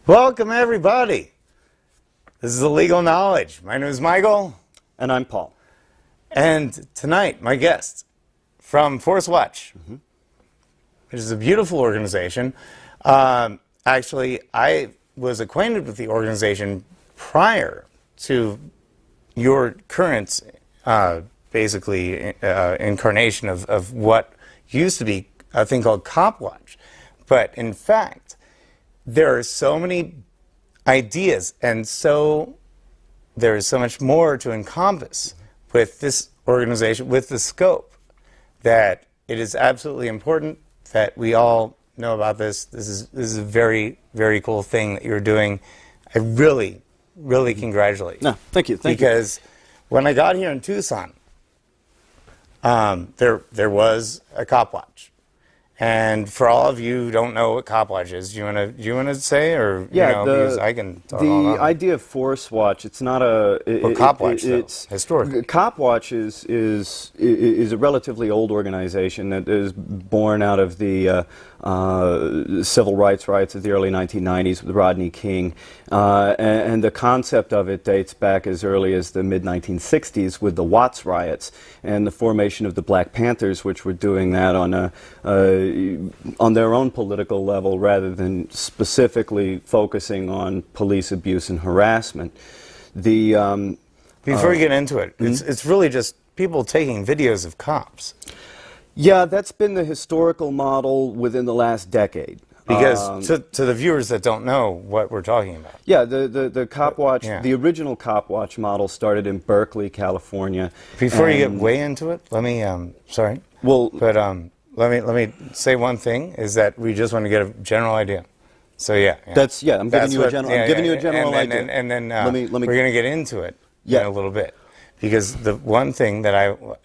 Welcome, everybody. This is Illegal Knowledge. My name is Michael. And I'm Paul. And tonight, my guest from ForceWatch, which is a beautiful organization. Actually, I was acquainted with the organization prior to your current, incarnation of what used to be a thing called CopWatch. But in fact, there are so many ideas, and there is so much more to encompass with this organization, with the scope, that it is absolutely important that we all know about this. This is a very, very cool thing that you're doing. I really, really congratulate you. No, thank you. Because when I got here in Tucson, there was a CopWatch. And for all of you who don't know what CopWatch is, do you want to say, or because I can talk all the on. idea of ForceWatch, it's not a. CopWatch, it's historical. CopWatch is a relatively old organization that is born out of the civil rights of the early 1990s with Rodney King, and the concept of it dates back as early as the mid 1960s with the Watts riots and the formation of the Black Panthers, which were doing that on their own political level rather than specifically focusing on police abuse and harassment. Before we get into it, it's really just people taking videos of cops. Yeah, that's been the historical model within the last decade. Because to the viewers that don't know what we're talking about. Yeah, the CopWatch, the original CopWatch model started in Berkeley, California. Before you get way into it, let me let me say one thing, is that we just want to get a general idea. So I'm giving you a general idea. And then we're going to get into it in a little bit. Because the one thing that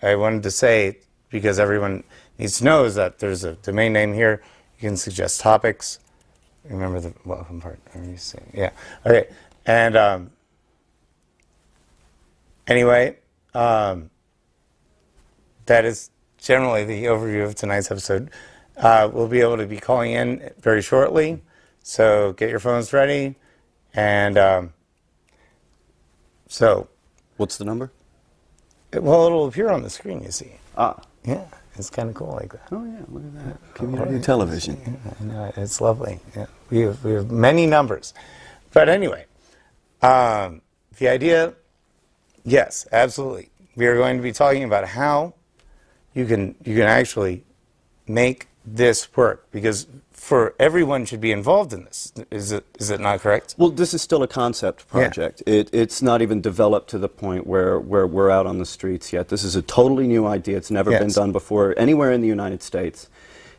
I wanted to say, because everyone needs to know, is that there's a domain name here. You can suggest topics. Remember the welcome part. Yeah. Okay. And anyway, that is generally the overview of tonight's episode. We'll be able to be calling in very shortly, so get your phones ready. And so, what's the number? Well, it'll appear on the screen, you see. Yeah, it's kind of cool like that. Oh yeah, look at that. Community television. Yeah, I know, it's lovely. Yeah, we have many numbers. But anyway, the idea, yes, absolutely. We are going to be talking about how you can actually make this work, because everyone should be involved in this. Is it not correct? Well, this is still a concept project. Yeah. It's not even developed to the point where we're out on the streets yet. This is a totally new idea. It's never been done before anywhere in the United States.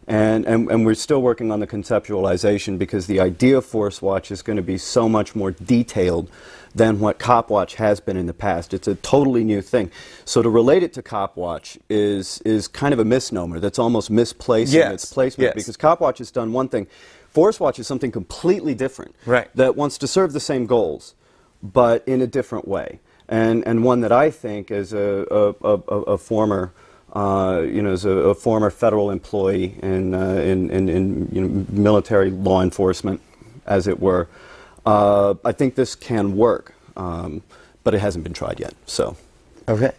And we're still working on the conceptualization, because the idea of ForceWatch is going to be so much more detailed than what CopWatch has been in the past. It's a totally new thing. So to relate it to CopWatch is kind of a misnomer. That's almost misplacing its placement, because CopWatch has done one thing. ForceWatch is something completely different, that wants to serve the same goals, but in a different way. And one that I think, as a former as a former federal employee in military law enforcement, as it were, I think this can work, but it hasn't been tried yet. So, okay.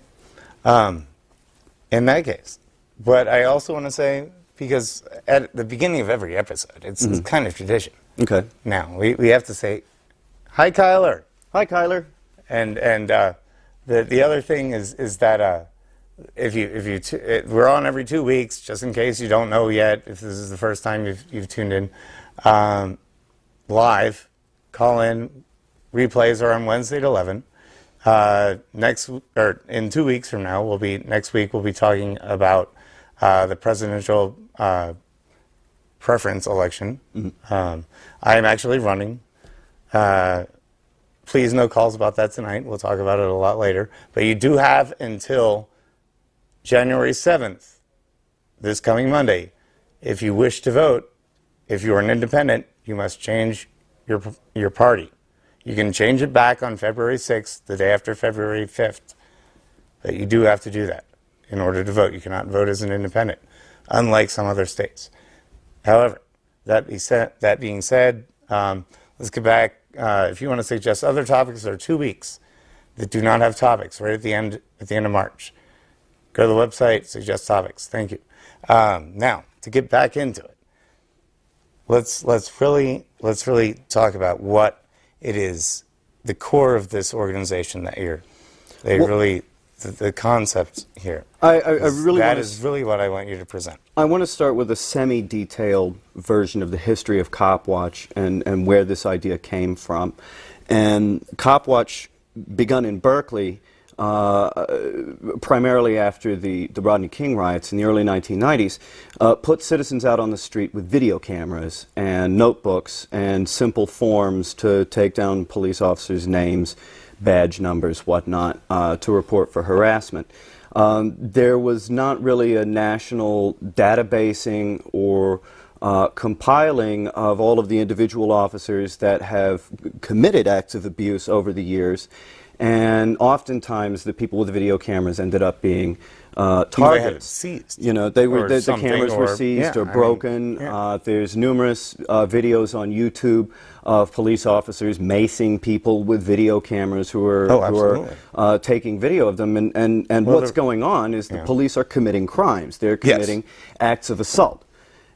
In that case, but I also want to say, because at the beginning of every episode, it's kind of tradition. Okay. Now we have to say, "Hi, Kyler." Hi, Kyler. And the other thing is that we're on every 2 weeks, just in case you don't know yet, if this is the first time you've tuned in, live, call in. Replays are on Wednesday at 11. In 2 weeks from now, next week we'll be talking about the presidential preference election. I am actually running. Please, no calls about that tonight. We'll talk about it a lot later. But you do have until January 7th, this coming Monday, if you wish to vote. If you are an independent, you must change your party. You can change it back on February 6th, the day after February 5th. But you do have to do that in order to vote. You cannot vote as an independent, unlike some other states. However, that being said, let's get back. If you want to suggest other topics, there are 2 weeks that do not have topics right at the end of March. Go to the website, suggest topics. Thank you. Now, to get back into it, let's really talk about what it is, the core of this organization that the concept here. That is really what I want you to present. I want to start with a semi-detailed version of the history of CopWatch and where this idea came from. And CopWatch begun in Berkeley primarily after the Rodney King riots in the early 1990s, put citizens out on the street with video cameras and notebooks and simple forms to take down police officers' names, badge numbers, whatnot, to report for harassment. There was not really a national databasing or compiling of all of the individual officers that have committed acts of abuse over the years. And oftentimes, the people with the video cameras ended up being targets. Seized. You know, the cameras were seized or broken. There's numerous videos on YouTube of police officers macing people with video cameras who are taking video of them. And what's going on is the police are committing crimes. They're committing acts of assault.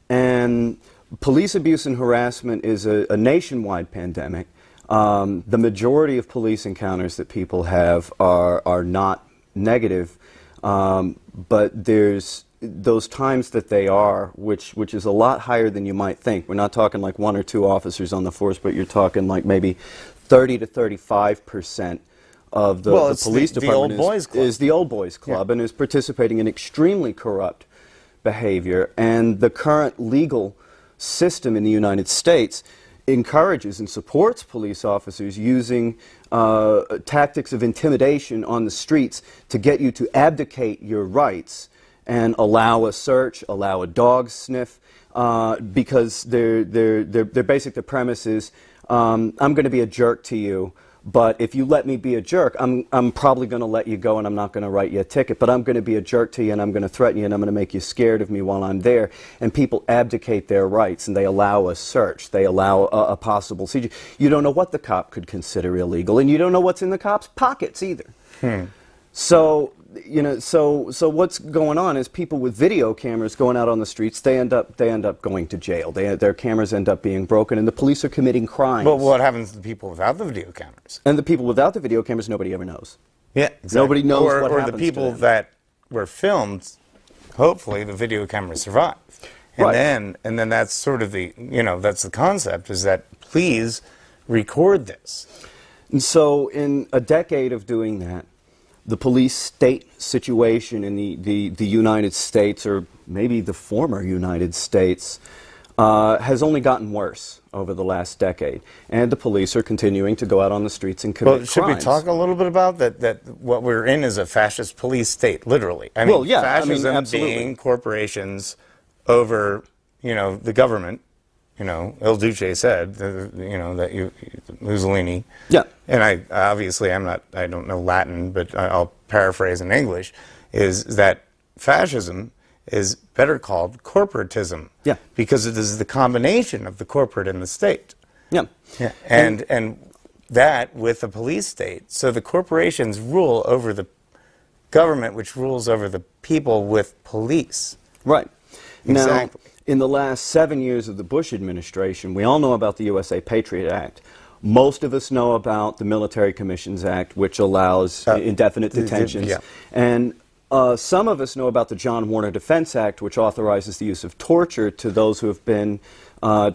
And police abuse and harassment is a nationwide pandemic. The majority of police encounters that people have are not negative, but there's those times that they are, which is a lot higher than you might think. We're not talking like 1 or 2 officers on the force, but you're talking like maybe 30 to 35% of the police department is the old boys club and is participating in extremely corrupt behavior. And the current legal system in the United States encourages and supports police officers using tactics of intimidation on the streets to get you to abdicate your rights and allow a search, allow a dog sniff, because their basic premise is, I'm going to be a jerk to you, but if you let me be a jerk, I'm probably going to let you go and I'm not going to write you a ticket, but I'm going to be a jerk to you and I'm going to threaten you and I'm going to make you scared of me while I'm there. And people abdicate their rights and they allow a search. They allow a possible seizure. You don't know what the cop could consider illegal, and you don't know what's in the cop's pockets either. So, you know, so what's going on is people with video cameras going out on the streets, they end up going to jail. Their cameras end up being broken, and the police are committing crimes. But what happens to the people without the video cameras? And the people without the video cameras, nobody ever knows. Yeah, exactly. Nobody knows what happens to them. Or the people that were filmed, hopefully the video cameras survive. And then that's sort of that's the concept, is that please record this. And so in a decade of doing that, the police-state situation in the United States, or maybe the former United States, has only gotten worse over the last decade. And the police are continuing to go out on the streets and commit crimes. Should we talk a little bit about that what we're in is a fascist police state, literally? I mean, fascism being corporations over, the government. Il Duce said, that Mussolini. Yeah. And I don't know Latin, but I'll paraphrase in English, is that fascism is better called corporatism. Yeah. Because it is the combination of the corporate and the state. Yeah. Yeah. And that with the police state. So the corporations rule over the government, which rules over the people with police. Right. Now, Exactly. in the last 7 years of the Bush administration, we all know about the USA Patriot Act. Most of us know about the Military Commissions Act, which allows indefinite detentions. Yeah. And some of us know about the John Warner Defense Act, which authorizes the use of torture to those who have been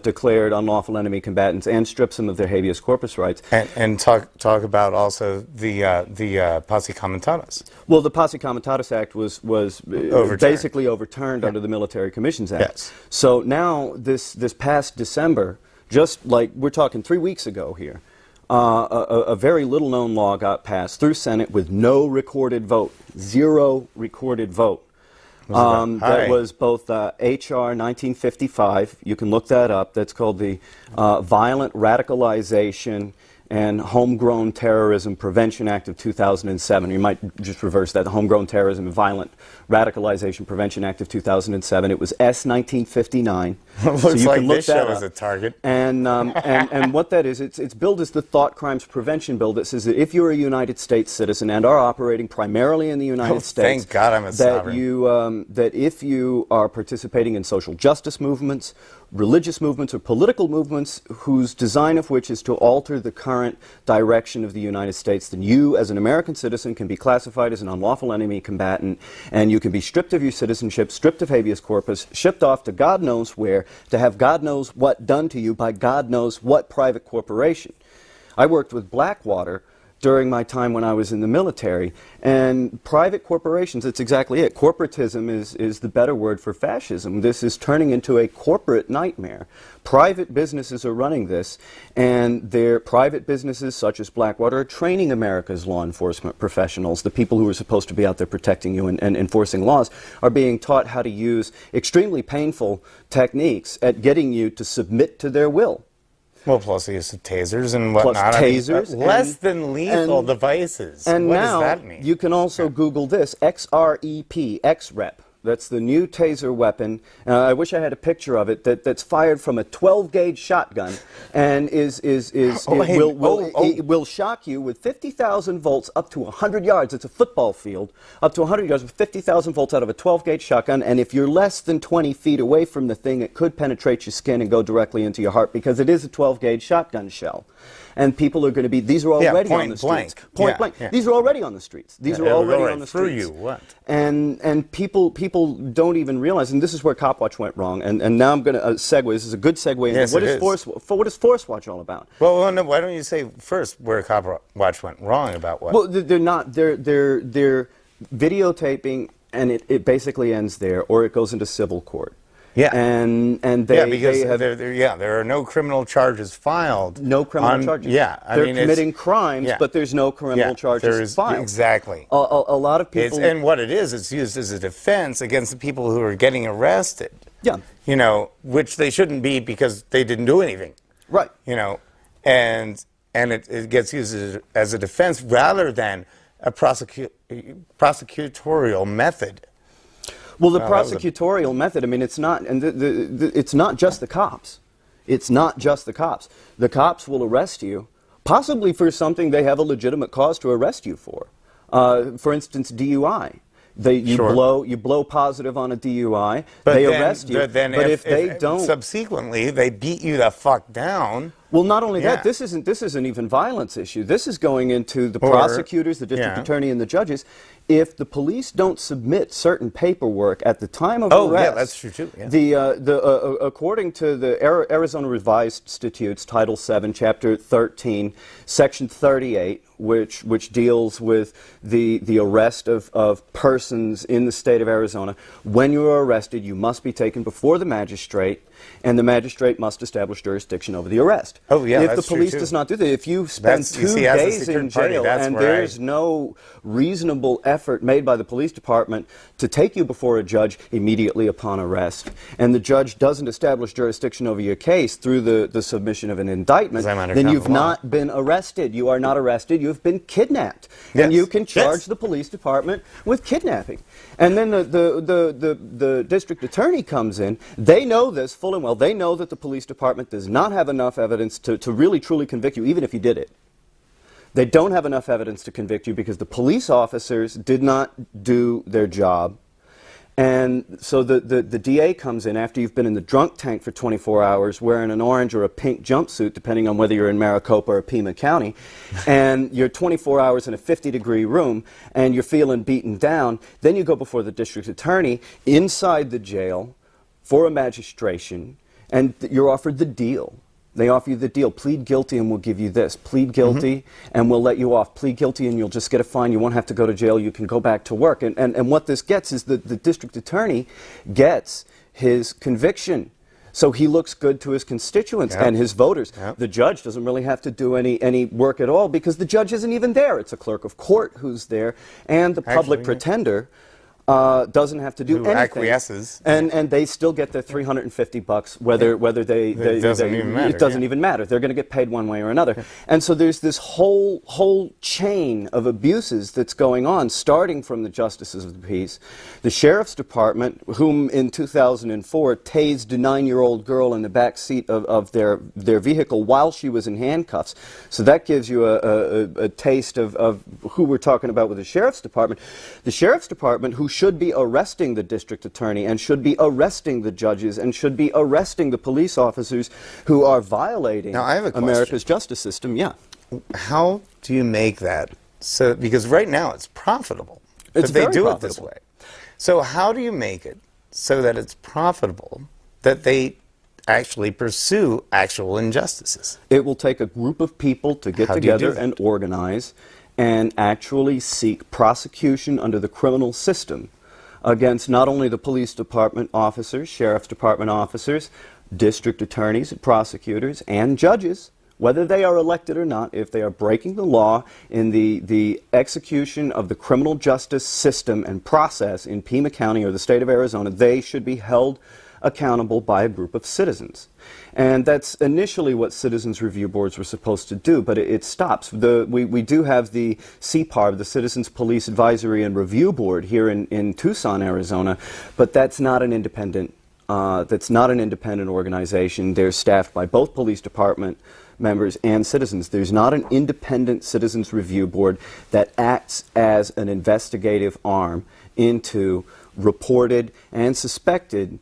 declared unlawful enemy combatants and strips them of their habeas corpus rights. And talk about also the Posse Comitatus. Well, the Posse Comitatus Act was basically overturned under the Military Commissions Act. Yes. So now, this past December, just like we're talking 3 weeks ago here, a very little-known law got passed through Senate with no recorded vote, 0 recorded vote. That was both H.R. 1955, you can look that up, that's called the Violent Radicalization and Homegrown Terrorism Prevention Act of 2007. You might just reverse that, the Homegrown Terrorism and Violent Radicalization Prevention Act of 2007. It was S 1959. Looks so you like can look this that show up. is a target. And what that is, it's billed as the Thought Crimes Prevention Bill that says that if you're a United States citizen and are operating primarily in the United States, thank God I'm a sovereign. that if you are participating in social justice movements, religious movements, or political movements whose design of which is to alter the current direction of the United States, then you, as an American citizen, can be classified as an unlawful enemy combatant, and you can be stripped of your citizenship, stripped of habeas corpus, shipped off to God knows where, to have God knows what done to you by God knows what private corporation. I worked with Blackwater during my time when I was in the military, and private corporations, that's exactly it. Corporatism is the better word for fascism. This is turning into a corporate nightmare. Private businesses are running this, and their private businesses, such as Blackwater, are training America's law enforcement professionals. The people who are supposed to be out there protecting you and enforcing laws are being taught how to use extremely painful techniques at getting you to submit to their will. Well, plus the use of tasers and whatnot. Plus tasers. Less than lethal devices. And what now does that mean? you can also Google this, XREP, XREP. That's the new taser weapon. I wish I had a picture of it. That's fired from a 12-gauge shotgun, and will shock you with 50,000 volts up to 100 yards. It's a football field up to 100 yards with 50,000 volts out of a 12-gauge shotgun. And if you're less than 20 feet away from the thing, it could penetrate your skin and go directly into your heart because it is a 12-gauge shotgun shell. And people are going to be, these are already on the streets. Point blank. Yeah. These are already on the streets. These are already on the streets. Through you, what? And people don't even realize, and this is where CopWatch went wrong, and now I'm going to segue, this is a good segue into Yes, what is ForceWatch all about? Well, no, why don't you say first where CopWatch went wrong about what? Well, they're videotaping, and it basically ends there, or it goes into civil court. Yeah. And there are no criminal charges filed. No criminal charges. Yeah. They're committing crimes, but there's no criminal charges filed. Exactly. A lot of people... And what it is, it's used as a defense against the people who are getting arrested. Yeah. You know, which they shouldn't be because they didn't do anything. Right. You know, and it gets used as a defense rather than a prosecutorial method. Well, the prosecutorial method, I mean, it's not, and it's not just the cops. It's not just the cops. The cops will arrest you, possibly for something they have a legitimate cause to arrest you for. For instance, DUI. You blow positive on a DUI, they arrest you, but if they don't... Subsequently, they beat you the fuck down... Well, not only that, this isn't even violence issue. This is going into the prosecutors, the district attorney, and the judges. If the police don't submit certain paperwork at the time of arrest, yeah, that's true too. Yeah. According to the Arizona Revised Statutes, Title 7, Chapter 13, Section 38, which deals with the arrest of persons in the state of Arizona, when you are arrested, you must be taken before the magistrate, and the magistrate must establish jurisdiction over the arrest. Oh, yeah, if the police does not do that, if you spend 2 days in jail and there's no reasonable effort made by the police department to take you before a judge immediately upon arrest, and the judge doesn't establish jurisdiction over your case through the submission of an indictment, then you've not been arrested. You are not arrested. You've been kidnapped. Yes. And you can charge the police department with kidnapping. And then the district attorney comes in. They know this full and well. They know that the police department does not have enough evidence to really truly convict you, even if you did it. They don't have enough evidence to convict you because the police officers did not do their job. And so the DA comes in after you've been in the drunk tank for 24 hours wearing an orange or a pink jumpsuit, depending on whether you're in Maricopa or Pima County, and you're 24 hours in a 50-degree room, and you're feeling beaten down. Then you go before the district attorney inside the jail for a magistration, and you're offered the deal. They offer you the deal. Plead guilty and we'll give you this. Plead guilty and we'll let you off. Plead guilty and you'll just get a fine. You won't have to go to jail. You can go back to work. And what this gets is that the district attorney gets his conviction. So he looks good to his constituents and his voters. The judge doesn't really have to do any work at all because the judge isn't even there. It's a clerk of court who's there and the public pretender. doesn't have to do anything. Acquiesces. And they still get their $350, whether they it doesn't even matter. It doesn't even matter. They're going to get paid one way or another. And so there's this whole chain of abuses that's going on, starting from the justices of the peace, the sheriff's department, whom in 2004 tased a 9-year-old girl in the back seat of their vehicle while she was in handcuffs. So that gives you a taste of who we're talking about with the sheriff's department. The sheriff's department, who should be arresting the district attorney and should be arresting the judges and should be arresting the police officers who are violating America's justice system. Yeah. How do you make that so, because right now it's profitable, it's but they very do profitable. it this way. So how do you make it so that it's profitable, that they actually pursue actual injustices? It will take a group of people to get together and organize and actually seek prosecution under the criminal system against not only the police department officers, sheriff's department officers, district attorneys, prosecutors, and judges, whether they are elected or not. If they are breaking the law in the execution of the criminal justice system and process in Pima County or the state of Arizona, they should be held accountable by a group of citizens. And that's initially what citizens review boards were supposed to do, but it stops. We do have the CPARB, the Citizens Police Advisory and Review Board here in Tucson, Arizona, but that's not an independent organization. They're staffed by both police department members and citizens. There's not an independent citizens review board that acts as an investigative arm into reported and suspected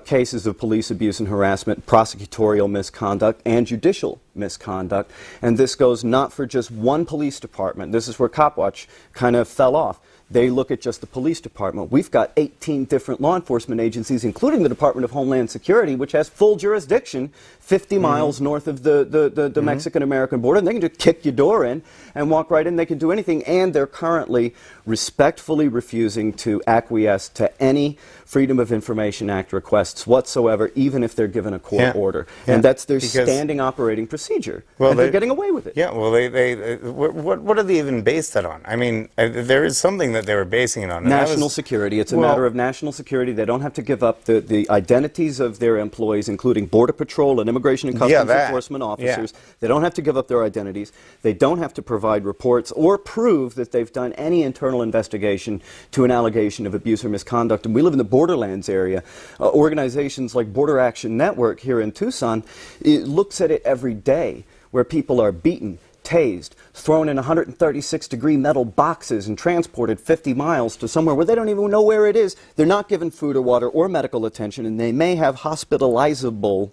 cases of police abuse and harassment, prosecutorial misconduct, and judicial misconduct. And this goes not for just one police department. This is where CopWatch kind of fell off. They look at just the police department. We've got 18 different law enforcement agencies, including the Department of Homeland Security, which has full jurisdiction 50 miles north of the Mexican-American border. And they can just kick your door in and walk right in. They can do anything. And they're currently respectfully refusing to acquiesce to any Freedom of Information Act requests whatsoever, even if they're given a court order. And that's their standing operating procedure. Well, and they're getting away with it. Yeah, well, what are they even based that on? I mean, there is something that they were basing it on. National security. It's a matter of national security. They don't have to give up the identities of their employees, including Border Patrol and Immigration and Customs Enforcement officers. They don't have to give up their identities. They don't have to provide reports or prove that they've done any internal investigation to an allegation of abuse or misconduct. And we live in the Borderlands area. Organizations like Border Action Network here in Tucson, it looks at it every day, where people are beaten, tased, thrown in 136-degree metal boxes and transported 50 miles to somewhere where they don't even know where it is. They're not given food or water or medical attention, and they may have hospitalizable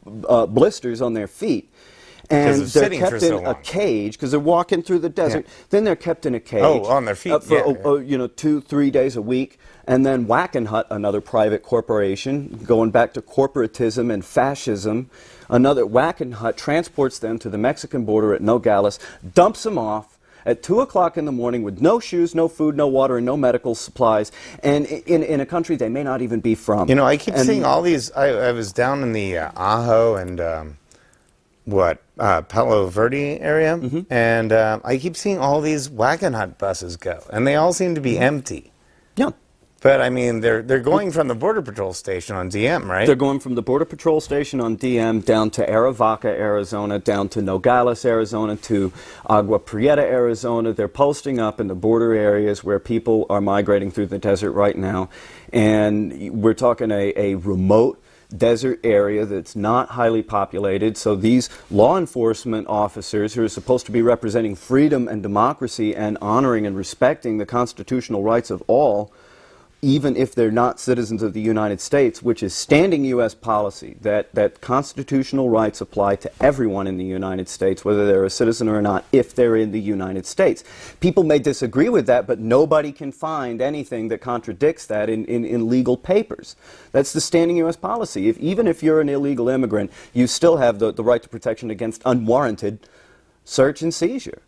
blisters on their feet. And they're kept in a cage because they're walking through the desert. Then they're kept in a cage. On their feet. For 2-3 days a week. And then Wackenhut, another private corporation, going back to corporatism and fascism, another Wackenhut transports them to the Mexican border at Nogales, dumps them off at 2 o'clock in the morning with no shoes, no food, no water, and no medical supplies, and in a country they may not even be from. You know, I keep seeing all these. I was down in the Ajo and Palo Verde area, and I keep seeing all these Wackenhut buses go, and they all seem to be empty. Yeah. But, I mean, they're going from the Border Patrol station on DM, right? They're going from the Border Patrol station on DM down to Arivaca, Arizona, down to Nogales, Arizona, to Agua Prieta, Arizona. They're posting up in the border areas where people are migrating through the desert right now. And we're talking a remote desert area that's not highly populated. So these law enforcement officers who are supposed to be representing freedom and democracy and honoring and respecting the constitutional rights of all, even if they're not citizens of the United States, which is standing U.S. policy, that constitutional rights apply to everyone in the United States, whether they're a citizen or not, if they're in the United States. People may disagree with that, but nobody can find anything that contradicts that in legal papers. That's the standing U.S. policy. Even if you're an illegal immigrant, you still have the right to protection against unwarranted search and seizure.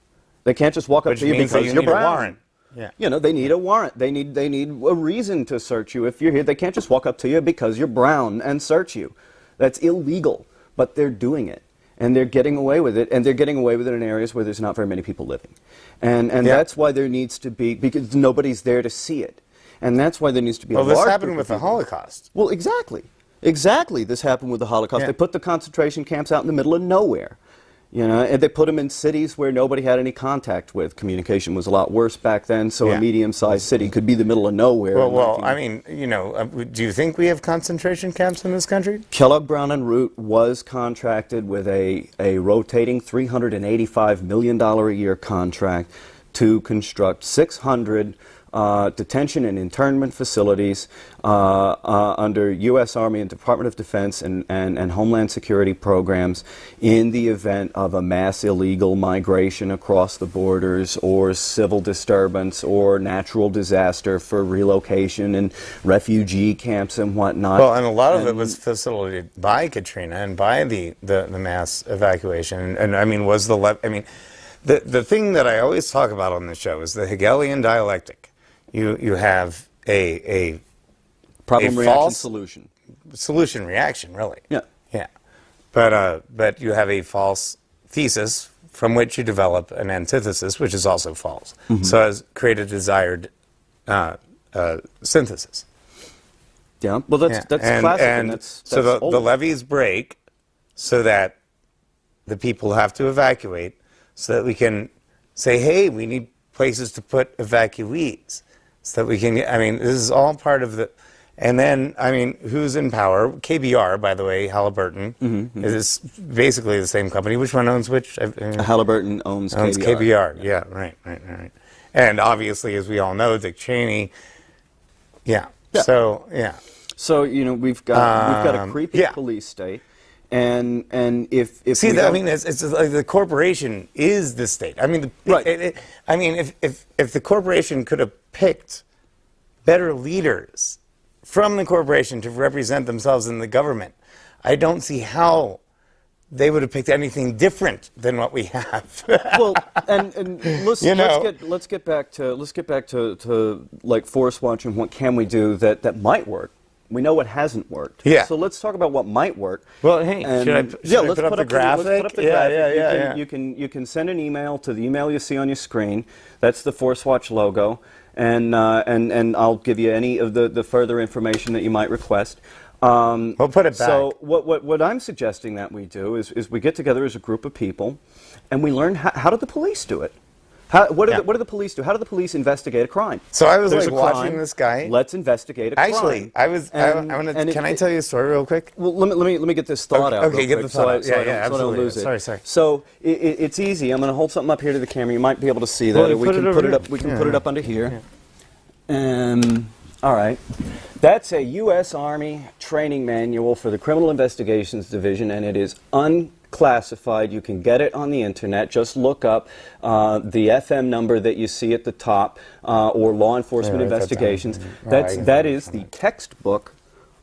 They can't just walk up to you because you're brown. Warrant. Yeah. You know, they need a warrant. They need a reason to search you if you're here. They can't just walk up to you because you're brown and search you. That's illegal, but they're doing it. And they're getting away with it, and they're getting away with it in areas where there's not very many people living. And that's why there needs to be, because nobody's there to see it. And that's why there needs to be a Well, large this happened group with of the people. Holocaust. Well, exactly. Exactly. This happened with the Holocaust. Yeah. They put the concentration camps out in the middle of nowhere. You know, and they put them in cities where nobody had any contact with. Communication was a lot worse back then, so Yeah. a medium-sized city could be the middle of nowhere. Well, I mean, you know, do you think we have concentration camps in this country? Kellogg Brown and Root was contracted with a rotating $385 million a year contract to construct 600 detention and internment facilities under U.S. Army and Department of Defense and Homeland Security programs in the event of a mass illegal migration across the borders or civil disturbance or natural disaster for relocation and refugee camps and whatnot. Well, and a lot of it was facilitated by Katrina and by the mass evacuation. And I mean, the thing that I always talk about on the show is the Hegelian dialectic. You have a Problem, a reaction, false solution. Solution, reaction, really. Yeah. Yeah. But you have a false thesis from which you develop an antithesis, which is also false. Mm-hmm. So as create a desired synthesis. Yeah. Well, that's classic. And that's so the old. levees break so that the people have to evacuate so that we can say, hey, we need places to put evacuees so that we can, I mean, this is all part of the, and then, I mean, who's in power? KBR, by the way, Halliburton, is basically the same company. Which one owns which? Halliburton owns KBR. Yeah, right. And obviously, as we all know, Dick Cheney, yeah. So, yeah. So, you know, we've got a creepy police state. And if see, I mean, it's like the corporation is the state. I mean, if the corporation could have picked better leaders from the corporation to represent themselves in the government, I don't see how they would have picked anything different than what we have. Well, and let's get back to like force watch and what can we do that might work. We know what hasn't worked. Yeah. So let's talk about what might work. Well, hey, should I put up the graphic? Let's put up the graphic. You can send an email to the email you see on your screen. That's the Force Watch logo, and I'll give you any of the further information that you might request. We'll put it back. So what I'm suggesting that we do is we get together as a group of people, and we learn how do the police do it. What do the police do? How do the police investigate a crime? So I was There's like a crime, watching this guy. Let's investigate a crime. Actually, can I tell you a story real quick? Well, let me get this thought out. Okay, get the thought out. So I don't lose it. Sorry. So it's easy. I'm going to hold something up here to the camera. You might be able to see that. Well, we can put it up. We can put it up under here. All right. That's a U.S. Army training manual for the Criminal Investigations Division, and it is unclassified. You can get it on the internet. Just look up the FM number that you see at the top, or Law Enforcement Investigations. That is the textbook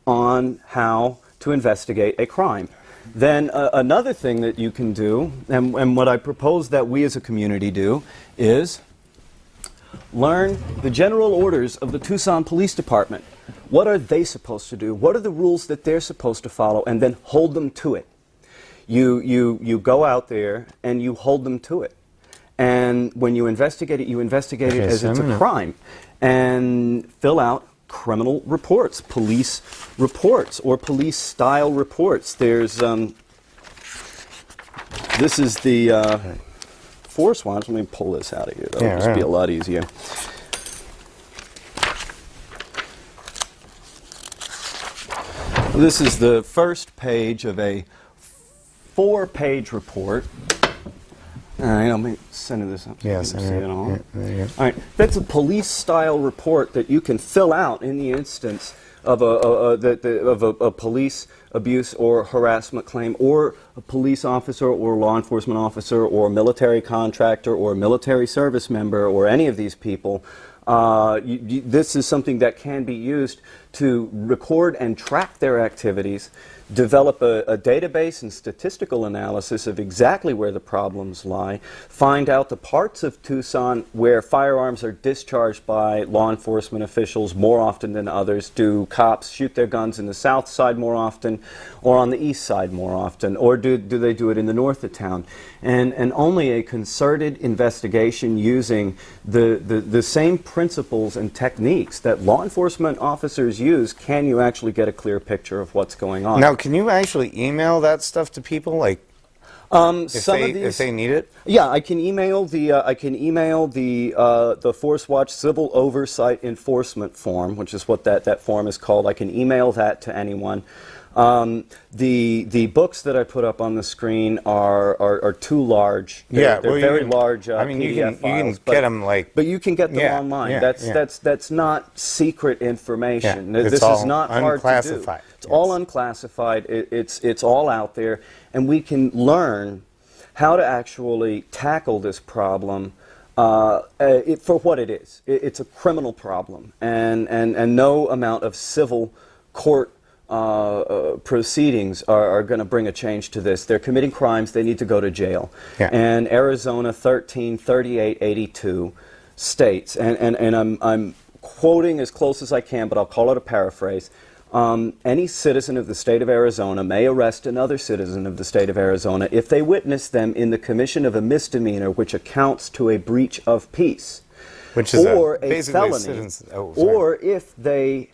on how to investigate a crime. Then another thing that you can do, and what I propose that we as a community do, is learn the general orders of the Tucson Police Department. What are they supposed to do? What are the rules that they're supposed to follow? And then hold them to it. You go out there and you hold them to it. And when you investigate it as it's a crime. And fill out criminal reports, police reports, or police-style reports. There's, this is the Force Watch. Let me pull this out of here. That'll just be a lot easier. This is the first page of a 4-page report. All right, let me send this up. Yeah, send it. All right, that's a police-style report that you can fill out in the instance of a police abuse or harassment claim, or a police officer or law enforcement officer or a military contractor or a military service member or any of these people. This is something that can be used to record and track their activities, develop a database and statistical analysis of exactly where the problems lie, find out the parts of Tucson where firearms are discharged by law enforcement officials more often than others. Do cops shoot their guns in the south side more often or on the east side more often, or do they do it in the north of town? And only a concerted investigation using the same principles principles and techniques that law enforcement officers use can you actually get a clear picture of what's going on. Now, can you actually email that stuff to people, like if they need it? Yeah, I can email the ForceWatch Civil Oversight Enforcement Form, which is what that form is called. I can email that to anyone. The books that I put up on the screen are too large. They're very large. I mean, PDF you can get them but you can get them online. That's not secret information. This is not hard to do. It's all unclassified. It's all out there, and we can learn how to actually tackle this problem. For what it is. It's a criminal problem, and no amount of civil court proceedings are going to bring a change to this. They're committing crimes. They need to go to jail. And Arizona 133882 states, and I'm quoting as close as I can, but I'll call it a paraphrase. Any citizen of the state of Arizona may arrest another citizen of the state of Arizona if they witness them in the commission of a misdemeanor which accounts to a breach of peace, which is or a felony, or if they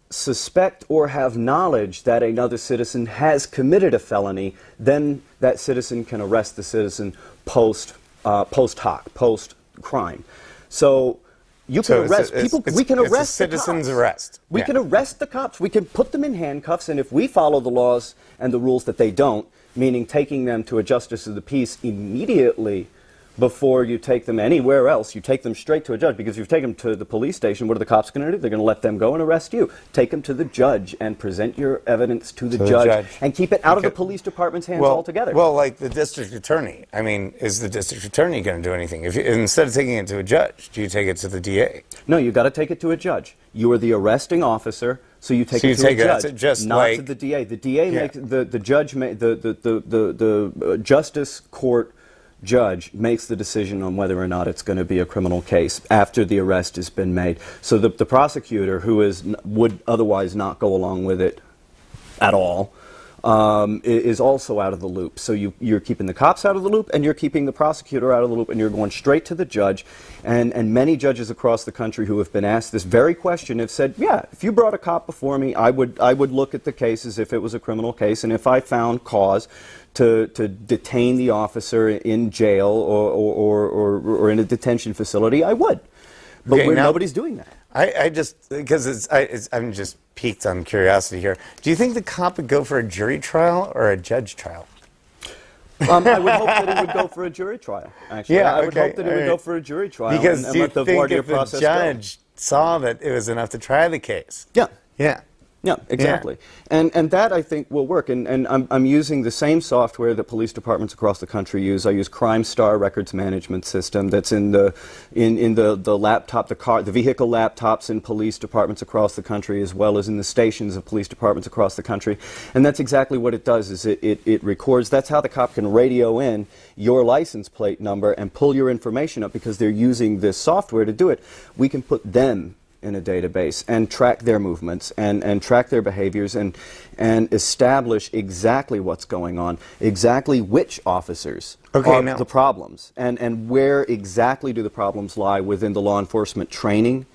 suspect or have knowledge that another citizen has committed a felony, then that citizen can arrest the citizen post hoc, post crime. So you can arrest people. We can arrest the citizen's cops. Arrest. We can arrest the cops. We can put them in handcuffs, and if we follow the laws and the rules that they don't, meaning taking them to a justice of the peace immediately before you take them anywhere else, you take them straight to a judge, because if you take them to the police station, what are the cops going to do? They're going to let them go and arrest you. Take them to the judge and present your evidence to the judge and keep it out of the police department's hands altogether. Well, like the district attorney. I mean, is the district attorney going to do anything? If instead of taking it to a judge, do you take it to the DA? No, you've got to take it to a judge. You are the arresting officer, so you take it to a judge, not to the DA. The DA makes the judge, the justice court judge makes the decision on whether or not it's going to be a criminal case after the arrest has been made. So the prosecutor, who would otherwise not go along with it at all, is also out of the loop. So you're keeping the cops out of the loop, and you're keeping the prosecutor out of the loop, and you're going straight to the judge. And many judges across the country who have been asked this very question have said, yeah, if you brought a cop before me, I would look at the case as if it was a criminal case, and if I found cause to detain the officer in jail or in a detention facility, I would. But nobody's doing that. I just, because I'm just piqued on curiosity here. Do you think the cop would go for a jury trial or a judge trial? I would hope that it would go for a jury trial, actually. Yeah, I would hope that it would go for a jury trial. Because and do you let the think if the judge go. saw that it was enough to try the case? Yeah. Yeah. Yeah, exactly. Yeah. And that, I think, will work. And I'm using the same software that police departments across the country use. I use Crime Star Records Management System that's in the laptop, the vehicle laptops in police departments across the country, as well as in the stations of police departments across the country. And that's exactly what it does, is it records. That's how the cop can radio in your license plate number and pull your information up, because they're using this software to do it. We can put them in a database and track their movements and track their behaviors and establish exactly what's going on, exactly which officers are the problems, and where exactly do the problems lie within the law enforcement training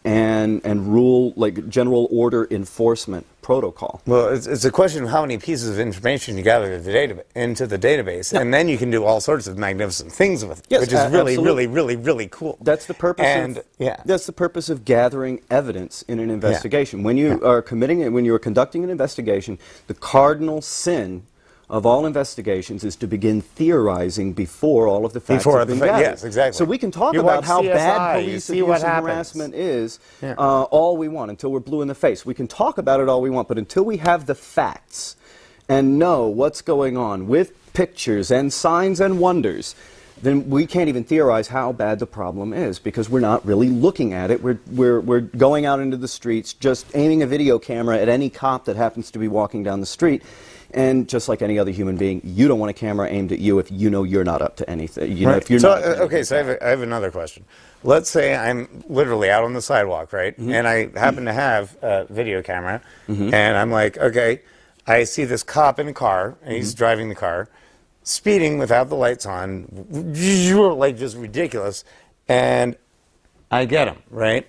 and rule, like general order enforcement protocol. Well, it's a question of how many pieces of information you gather into the database, and then you can do all sorts of magnificent things with it, which is really cool. That's the purpose. That's the purpose of gathering evidence in an investigation. When you are when you are conducting an investigation, the cardinal sin of all investigations is to begin theorizing before all of the facts have been gathered. Yes, exactly. So we can talk about how bad police abuse and harassment is all we want, until we're blue in the face. We can talk about it all we want, but until we have the facts and know what's going on with pictures and signs and wonders, then we can't even theorize how bad the problem is, because we're not really looking at it. We're going out into the streets, just aiming a video camera at any cop that happens to be walking down the street. And just like any other human being, you don't want a camera aimed at you if you know you're not up to anything. You know, if you're not okay, so I have another question. Let's say I'm literally out on the sidewalk, right? And I happen to have a video camera, and I'm like, okay, I see this cop in a car, and he's driving the car, speeding without the lights on, like just ridiculous, and I get them, right?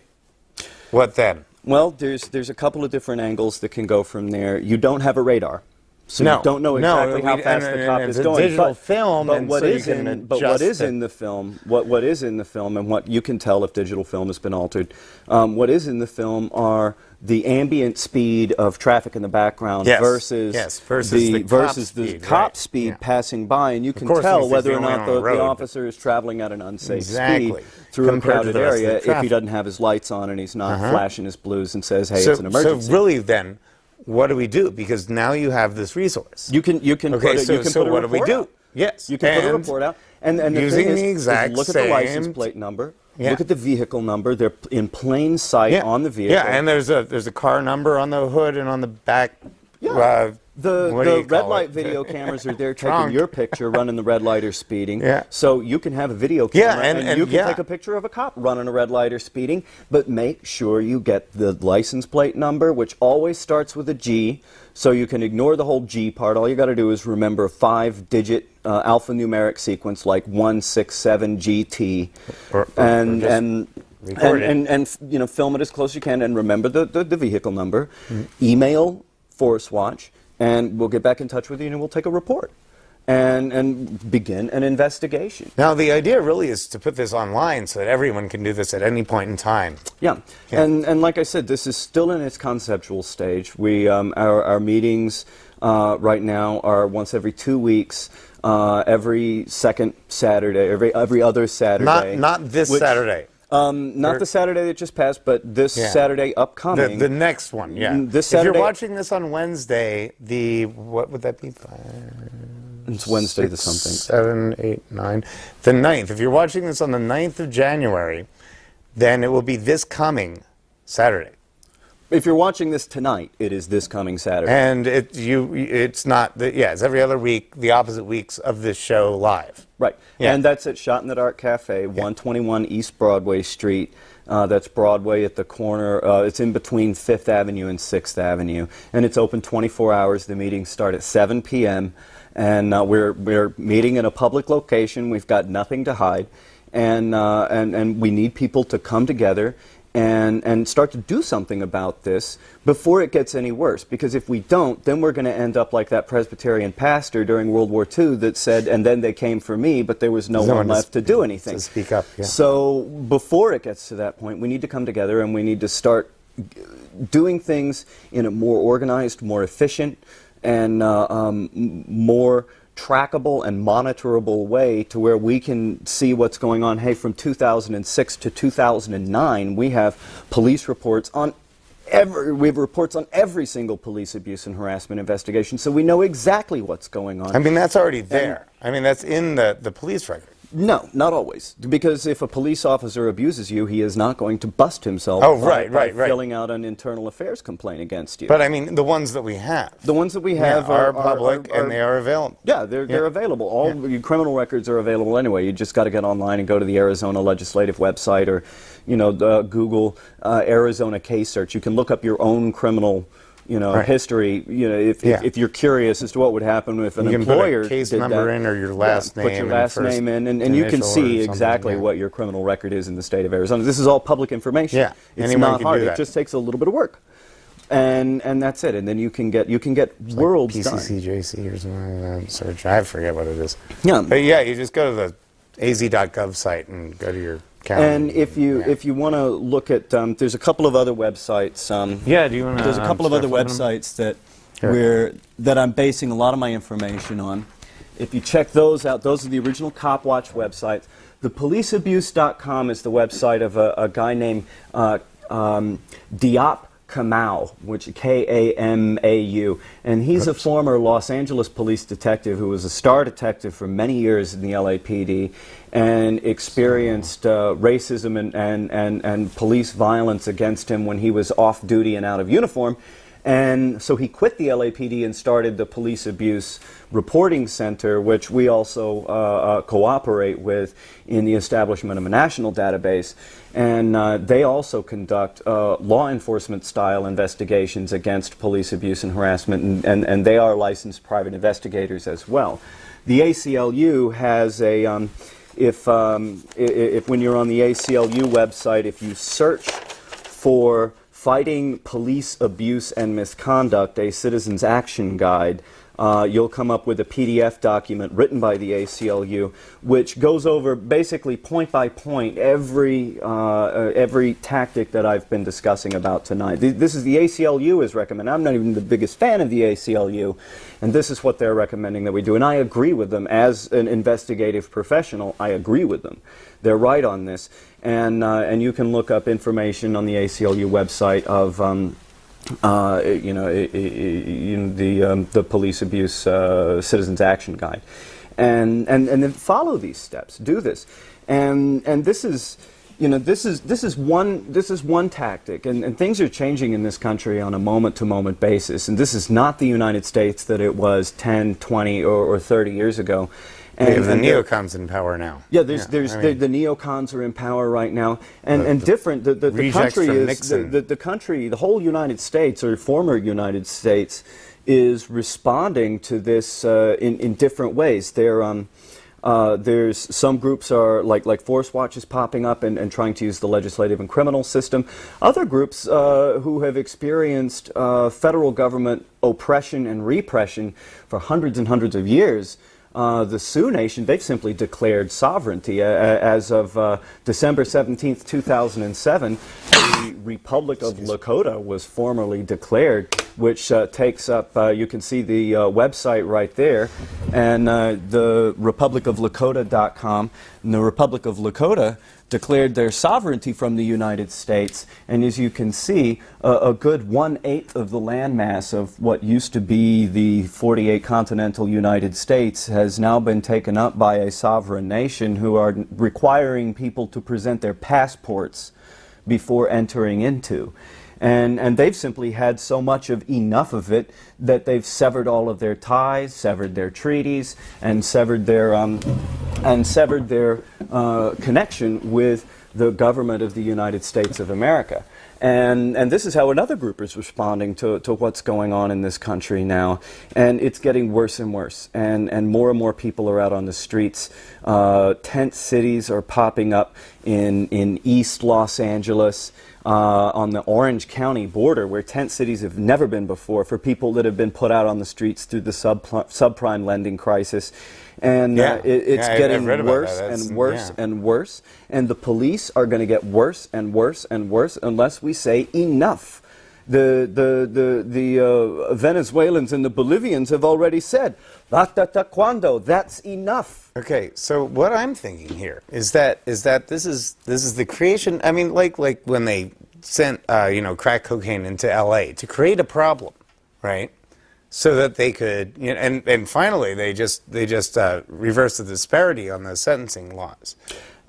What then? Well, there's a couple of different angles that can go from there. You don't have a radar. So you don't know exactly how fast the cop is going. It's a digital film, but and what so is you can in but what is in the film? What is in the film, and what you can tell if digital film has been altered. What is in the film are the ambient speed of traffic in the background versus the cop speed passing by, and you can tell whether or not the officer is traveling at an unsafe speed through a crowded area if he doesn't have his lights on and he's not flashing his blues and says, "Hey, it's an emergency." So really, then, what do we do? Because now you have this resource. You can put so what do we do? Yes, you can put a report out, and the using thing the exact look at the license plate number. Look at the vehicle number. They're in plain sight on the vehicle. Yeah, and there's a car number on the hood and on the back. The red light video cameras are there taking your picture, running the red light or speeding. So you can have a video camera and you can take a picture of a cop running a red light or speeding, but make sure you get the license plate number, which always starts with a G, so you can ignore the whole G part. All you got to do is remember a 5-digit alphanumeric sequence like 167GT, and you know, film it as close as you can and remember the vehicle number. Email Forest Watch, and we'll get back in touch with you and we'll take a report and begin an investigation. Now, the idea really is to put this online so that everyone can do this at any point in time. Yeah. And like I said, this is still in its conceptual stage. We our meetings right now are once every 2 weeks, every second Saturday, every other Saturday. Not this Saturday. Not the Saturday that just passed, but this Saturday upcoming. The next one, This Saturday. If you're watching this on Wednesday, what would that be? It's Wednesday the something. 7, 8, 9. The 9th. If you're watching this on the 9th of January, then it will be this coming Saturday. If you're watching this tonight, it is this coming Saturday. And it's not, it's every other week, the opposite weeks of this show live. Right. Yeah. And that's at Shot in the Dark Cafe, 121 East Broadway Street. That's Broadway at the corner. It's in between 5th Avenue and 6th Avenue. And it's open 24 hours. The meetings start at 7 p.m. And we're meeting in a public location. We've got nothing to hide. And we need people to come together and start to do something about this before it gets any worse. Because if we don't, then we're going to end up like that Presbyterian pastor during World War II that said, "And then they came for me, but there was no one left to do anything." To speak up, So before it gets to that point, we need to come together and we need to start doing things in a more organized, more efficient, and more trackable and monitorable way to where we can see what's going on. Hey, from 2006 to 2009, we have police reports on every single police abuse and harassment investigation, so we know exactly what's going on. I mean, that's already there. That's in the police record. No, not always. Because if a police officer abuses you, he is not going to bust himself by filling out an internal affairs complaint against you. But I mean, the ones that we have. The ones that we have are public and they are available. Yeah, they're available. All your criminal records are available anyway. You just got to get online and go to the Arizona legislative website or, Google Arizona case search. You can look up your own criminal history, if you're curious as to what would happen if an employer put a case number in or your last name. Put your last name in, and you can see exactly what your criminal record is in the state of Arizona. This is all public information. Yeah, it's not hard. It just takes a little bit of work, and that's it. And then you can get worlds like PCCJC or something. Search. I forget what it is. Yeah, but you just go to the az.gov site and go to your calendar. And if you want to look at, there's a couple of other websites. Do you want to? There's a couple of other websites that I'm basing a lot of my information on. If you check those out, those are the original CopWatch websites. ThePoliceAbuse.com is the website of a guy named Diop Kamau, which Kamau, and he's a former Los Angeles police detective who was a star detective for many years in the LAPD and experienced racism and police violence against him when he was off duty and out of uniform. And so he quit the LAPD and started the Police Abuse Reporting Center, which we also cooperate with in the establishment of a national database. And they also conduct law enforcement style investigations against police abuse and harassment, and they are licensed private investigators as well. The ACLU has if when you're on the ACLU website, if you search for Fighting Police Abuse and Misconduct, a Citizens Action Guide, you'll come up with a PDF document written by the ACLU, which goes over basically point by point every tactic that I've been discussing about tonight. This is the ACLU is recommending. I'm not even the biggest fan of the ACLU, and this is what they're recommending that we do. And I agree with them as an investigative professional. I agree with them. They're right on this, and you can look up information on the ACLU website of. The Police Abuse Citizens Action Guide, and then follow these steps. Do this, and this is one tactic, and things are changing in this country on a moment-to-moment basis. And this is not the United States that it was 10, 20, or 30 years ago. And the neocons in power now. Yeah, the neocons are in power right now, and different. The country is the country. The whole United States, or former United States, is responding to this in different ways. There's some groups are like Force Watch is popping up and trying to use the legislative and criminal system. Other groups who have experienced federal government oppression and repression for hundreds and hundreds of years. The Sioux Nation, they've simply declared sovereignty. As of December 17th, 2007, the Republic of Lakota was formally declared, which takes up, you can see the website right there, and the republicoflakota.com. And the Republic of Lakota declared their sovereignty from the United States, and as you can see, a good 1/8 of the landmass of what used to be the 48 continental United States has now been taken up by a sovereign nation who are requiring people to present their passports before entering into. And they've simply had so much of enough of it that they've severed all of their ties, severed their treaties, and severed their connection with the government of the United States of America. And this is how another group is responding to what's going on in this country now. And it's getting worse and worse. And more people are out on the streets. Tent cities are popping up in East Los Angeles, on the Orange County border, where tent cities have never been before, for people that have been put out on the streets through the subprime lending crisis. And it's getting worse and worse and worse. And the police are going to get worse and worse and worse unless we say enough. The Venezuelans and the Bolivians have already said, "Basta cuando," that's enough. Okay, so what I'm thinking here is that this is the creation. I mean, like when they sent crack cocaine into L.A. to create a problem, right? So that they could, and finally they just reversed the disparity on the sentencing laws,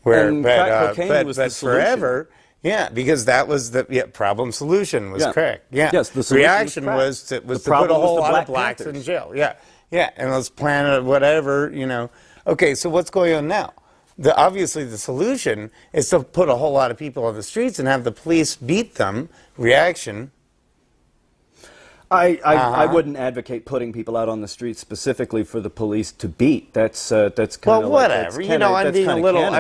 crack cocaine was the forever. Yeah, because that was the problem. Solution was crack. Yeah. Yes, the solution reaction was to put a whole lot of blacks in jail. Yeah, and let's plan it, whatever. Okay, so what's going on now? Obviously, the solution is to put a whole lot of people on the streets and have the police beat them. Reaction. I wouldn't advocate putting people out on the streets specifically for the police to beat. That's kind of whatever. I'm being a little.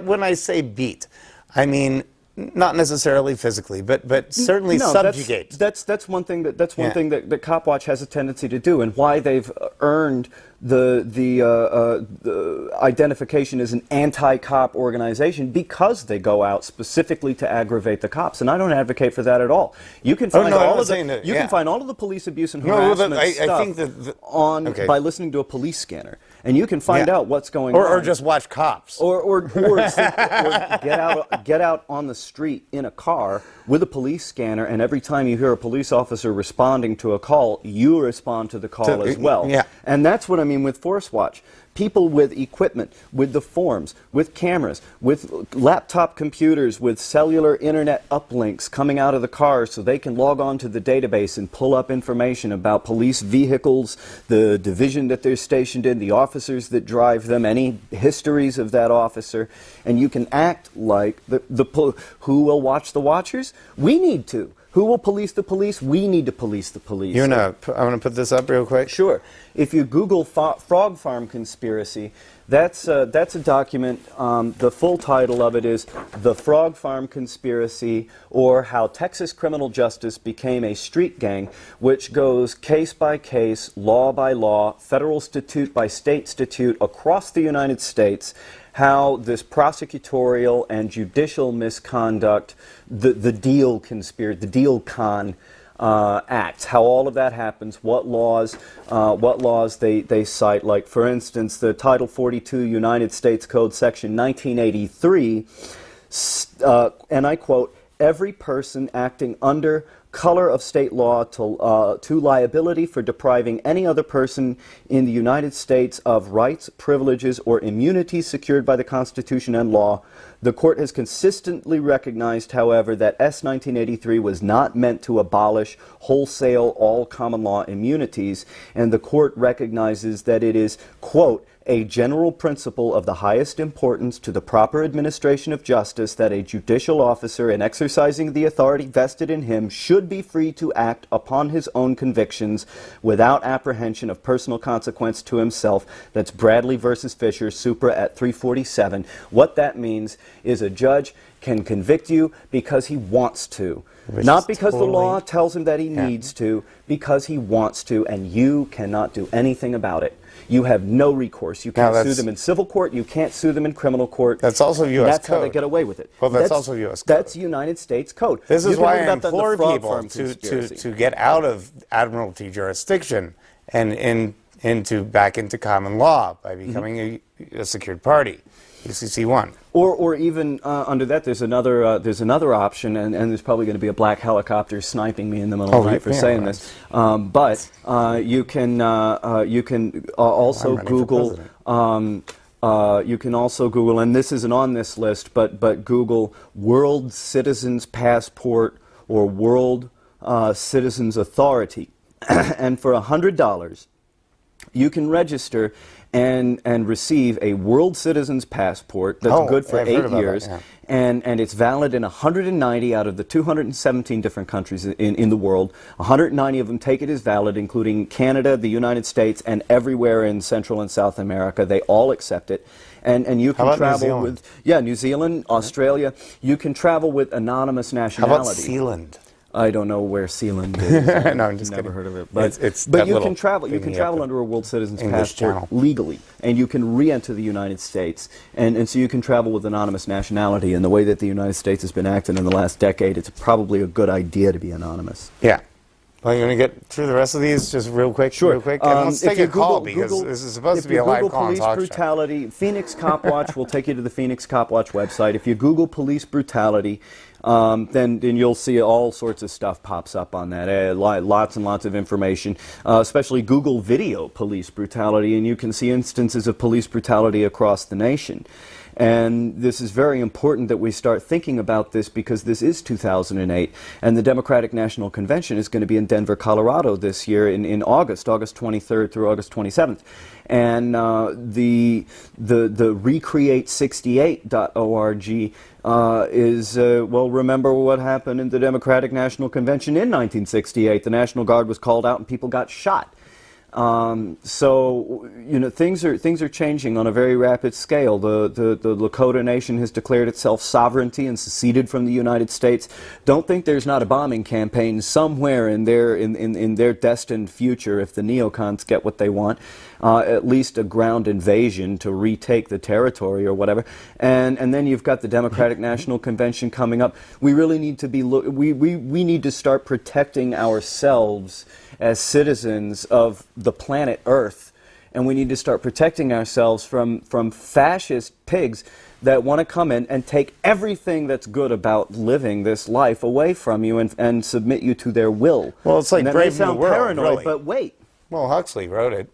When I say beat, I mean not necessarily physically, but certainly subjugate. That's one thing that CopWatch has a tendency to do, and why they've earned the identification as an anti-cop organization, because they go out specifically to aggravate the cops, and I don't advocate for that at all. You can find all of the police abuse and harassment stuff by listening to a police scanner, and you can find out what's going on. Or just watch cops. Or get out on the street in a car with a police scanner, and every time you hear a police officer responding to a call, you respond to the call as well. Yeah. And that's what I mean with Force Watch. People with equipment, with the forms, with cameras, with laptop computers, with cellular internet uplinks coming out of the car so they can log on to the database and pull up information about police vehicles, the division that they're stationed in, the officers that drive them, any histories of that officer, and you can act like who will watch the watchers? We need to. Who will police the police? We need to police the police. I want to put this up real quick. Sure. If you Google frog farm conspiracy, That's a document. The full title of it is The Frog Farm Conspiracy, or How Texas Criminal Justice Became a Street Gang, which goes case by case, law by law, federal statute by state statute across the United States, how this prosecutorial and judicial misconduct, the deal conspiracy, the deal con acts, how all of that happens, what laws they cite. Like, for instance, the Title 42 United States Code, Section 1983, and I quote, "Every person acting under color of state law to liability for depriving any other person in the United States of rights, privileges, or immunities secured by the Constitution and law. The court has consistently recognized, however, that S. 1983 was not meant to abolish wholesale all common law immunities, and the court recognizes that it is, quote, a general principle of the highest importance to the proper administration of justice that a judicial officer, in exercising the authority vested in him, should be free to act upon his own convictions without apprehension of personal consequence to himself." That's Bradley versus Fisher, Supra at 347. What that means is a judge can convict you because he wants to. Not because the law tells him that he needs to, because he wants to, and you cannot do anything about it. You have no recourse. You can't sue them in civil court. You can't sue them in criminal court. That's also U.S. That's code. How they get away with it. Well, that's also U.S. code. That's United States code. This is why I implore people to get out of admiralty jurisdiction and back into common law by becoming a secured party, UCC 1. Or even under that, there's another option, and there's probably going to be a black helicopter sniping me in the middle of the night for saying this. But you can also Google. You can also Google, and this isn't on this list, but Google World Citizens Passport or World Citizens Authority, and for $100, you can register and receive a World Citizens Passport that's good for 8 years, and it's valid in 190 out of the 217 different countries in the world. 190 of them take it as valid, including Canada, the United States, and everywhere in Central and South America. They all accept it. And you can travel with, New Zealand, Australia. You can travel with anonymous nationality. How about Sealand? I don't know where Sealand is. No, I'm just never kidding. heard of it. But, but you can travel. You can travel under a World Citizens Passport legally, and you can re-enter the United States, and so you can travel with anonymous nationality. And the way that the United States has been acting in the last decade, it's probably a good idea to be anonymous. Yeah. Well, you're going to get through the rest of these just real quick? Sure. Real quick. And let's take a call because this is supposed to be a live call and talk show. If you Google police brutality, Phoenix CopWatch will take you to the Phoenix CopWatch website. If you Google police brutality, then you'll see all sorts of stuff pops up on that. Lots and lots of information, especially Google video police brutality, and you can see instances of police brutality across the nation. And this is very important that we start thinking about this because this is 2008, and the Democratic National Convention is going to be in Denver, Colorado this year in August 23rd through August 27th. And the recreate68.org is, well, remember what happened in the Democratic National Convention in 1968. The National Guard was called out and people got shot. So, you know, things are changing on a very rapid scale. The Lakota Nation has declared itself sovereignty and seceded from the United States. Don't think there's not a bombing campaign somewhere in their destined future if the neocons get what they want. At least a ground invasion to retake the territory or whatever. And then you've got the Democratic National Convention coming up. We really need to be we need to start protecting ourselves as citizens of the planet Earth, and we need to start protecting ourselves from fascist pigs that want to come in and take everything that's good about living this life away from you and submit you to their will. Well, it's like Brave New World, paranoid, really. But wait. Well, Huxley wrote it.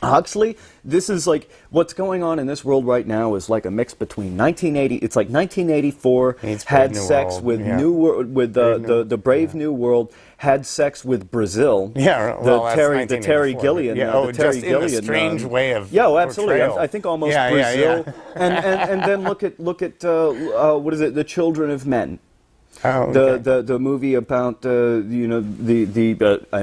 Huxley, this is like, what's going on in this world right now is like a mix between 1980, it's like 1984 had sex with the Brave New World, had sex with Brazil. Yeah, well, the Terry Gilliam. Yeah, the Terry just in a strange way of absolutely. portrayal. I think almost Brazil. And then look at what is it? The Children of Men. Oh, okay. The movie about the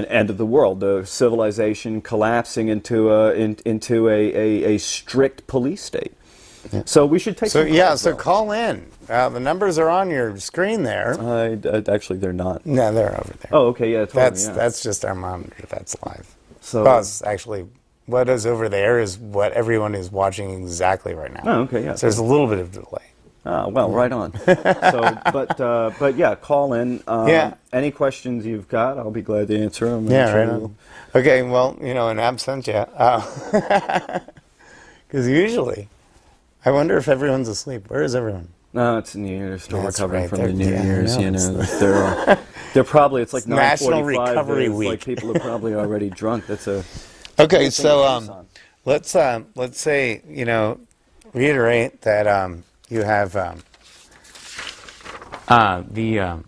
end of the world, the civilization collapsing into a strict police state. Yeah. So we should take. So so call in. The numbers are on your screen there. Actually, they're not. No, they're over there. Oh, okay, yeah, totally. That's just our monitor. That's live. So actually, what is over there is what everyone is watching exactly right now. Oh, okay, yeah. So there's a little bit of delay. Oh, well, right on. So, but yeah, call in. Any questions you've got, I'll be glad to answer them. Right on. Okay, well, in absentia, because usually, I wonder if everyone's asleep. Where is everyone? No, it's New Year's. Still recovering from They're, the New Year's. They're probably. It's like National 9:45. Recovery Week. Like people are probably already drunk. That's a. Okay, so let's say reiterate that you have the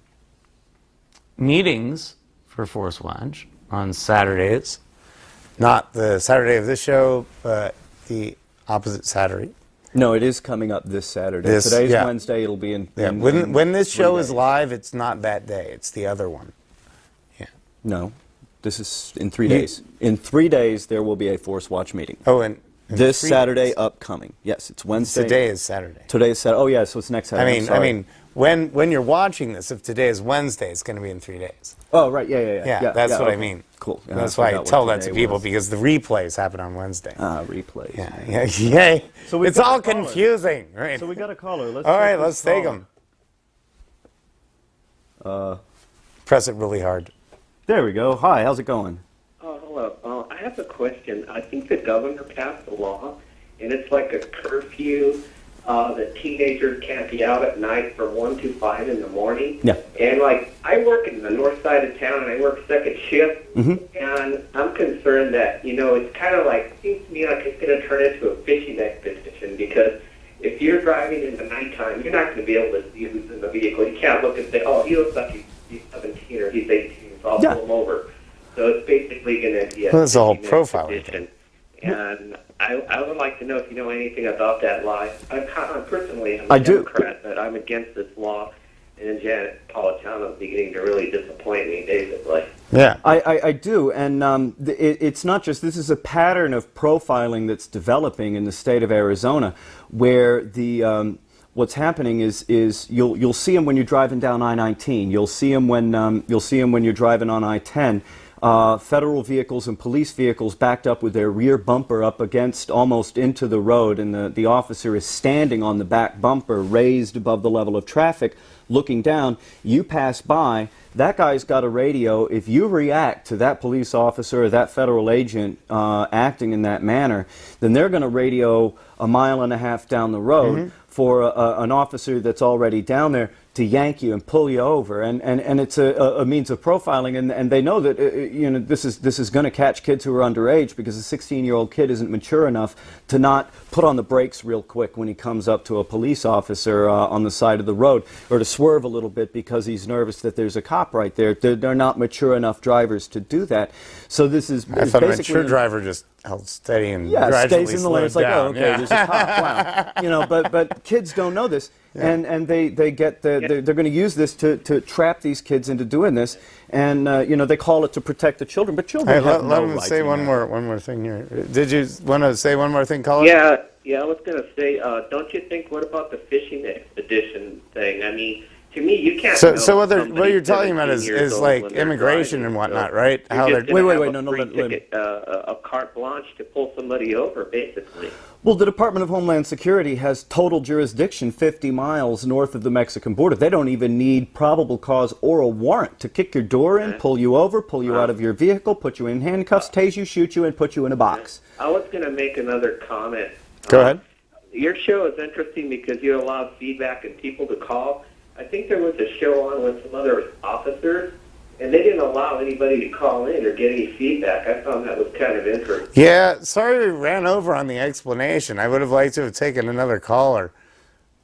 meetings for Force Watch on Saturdays, not the Saturday of this show, but the opposite Saturday. No, it is coming up this Saturday. Today's Wednesday. It'll be in. When this show is live, it's not that day. It's the other one. Yeah. No, this is in 3 days. In 3 days, there will be a Force Watch meeting. Oh, and this Saturday upcoming. Yes, it's Wednesday. Today is Saturday. Today is Saturday. Oh, yeah, so it's next Saturday. I mean, when you're watching this, if today is Wednesday, it's going to be in 3 days. Oh, right, yeah. That's what I mean. Cool. And that's why I tell that to people, because the replays happen on Wednesday. Replays. Yeah. So it's all confusing, right? So we got a caller. Let's take them. Press it really hard. There we go. Hi, how's it going? Hello. I have a question. I think the governor passed a law, and it's like a curfew that teenagers can't be out at night from 1 to 5 in the morning. Yeah. And, I work in the north side of town, and I work second shift, and I'm concerned that, it's kind of seems to me like it's going to turn into a fishing expedition, because if you're driving in the nighttime, you're not going to be able to see who's in the vehicle. You can't look and say, oh, he looks like he's 17 or he's 18, so I'll pull him over. So it's basically going to be that's the whole profiling thing. And I would like to know if you know anything about that law. I'm personally a Democrat, but I'm against this law, and Janet Napolitano is beginning to really disappoint me, basically. Yeah, I do, and it's not just, this is a pattern of profiling that's developing in the state of Arizona, where what's happening is you'll see them when you're driving down I-19. You'll see them when you're driving on I-10. Federal vehicles and police vehicles backed up with their rear bumper up against almost into the road, and the officer is standing on the back bumper raised above the level of traffic looking down. You pass by, that guy's got a radio. If you react to that police officer or that federal agent acting in that manner, then they're going to radio a mile and a half down the road for an officer that's already down there to yank you and pull you over, and it's a means of profiling, and they know that this is going to catch kids who are underage, because a 16-year-old kid isn't mature enough to not put on the brakes real quick when he comes up to a police officer on the side of the road, or to swerve a little bit because he's nervous that there's a cop right there. They're not mature enough drivers to do that. So this is I thought a mature driver just held steady and stays in the lane. It's like, down. oh, okay, there's a cop. Wow, but kids don't know this. And they get they're going to use this to trap these kids into doing this, and they call it to protect the children, but children have no right. Let me say one more thing here. Did you want to say one more thing, caller? Yeah. I was going to say, don't you think? What about the fishing expedition thing? I mean, to me, you can't. So what you're talking about is like immigration and whatnot, right? How they're wait, no, a carte blanche to pull somebody over, basically. Well, the Department of Homeland Security has total jurisdiction 50 miles north of the Mexican border. They don't even need probable cause or a warrant to kick your door in, pull you over, pull you out of your vehicle, put you in handcuffs, tase you, shoot you, and put you in a box. I was going to make another comment. Go ahead. Your show is interesting because you allow feedback and people to call. I think there was a show on with some other officers, and they didn't allow anybody to call in or get any feedback. I found that was kind of interesting. Yeah, sorry we ran over on the explanation. I would have liked to have taken another caller,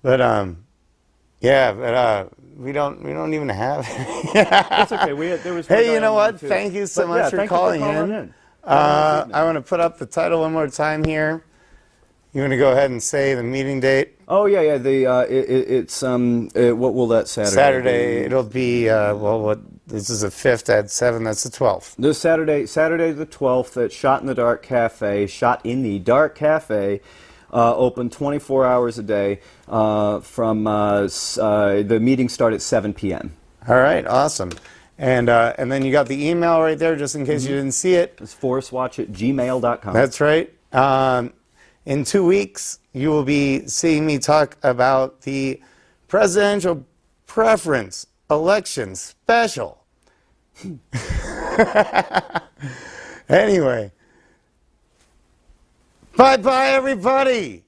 but we don't even have. That's okay. There was. Hey, you know what? Thank you so much for calling in. I want to put up the title one more time here. You want to go ahead and say the meeting date? Oh yeah. What will that Saturday? Saturday. It'll be this is the 5th at 7. That's the 12th. This Saturday the 12th at Shot in the Dark Cafe. Shot in the Dark Cafe. Open 24 hours a day. The meetings start at 7 p.m. All right. Awesome. And then you got the email right there, just in case you didn't see it. It's forestwatch@gmail.com. That's right. In 2 weeks, you will be seeing me talk about the presidential preference election special. Anyway, bye-bye, everybody.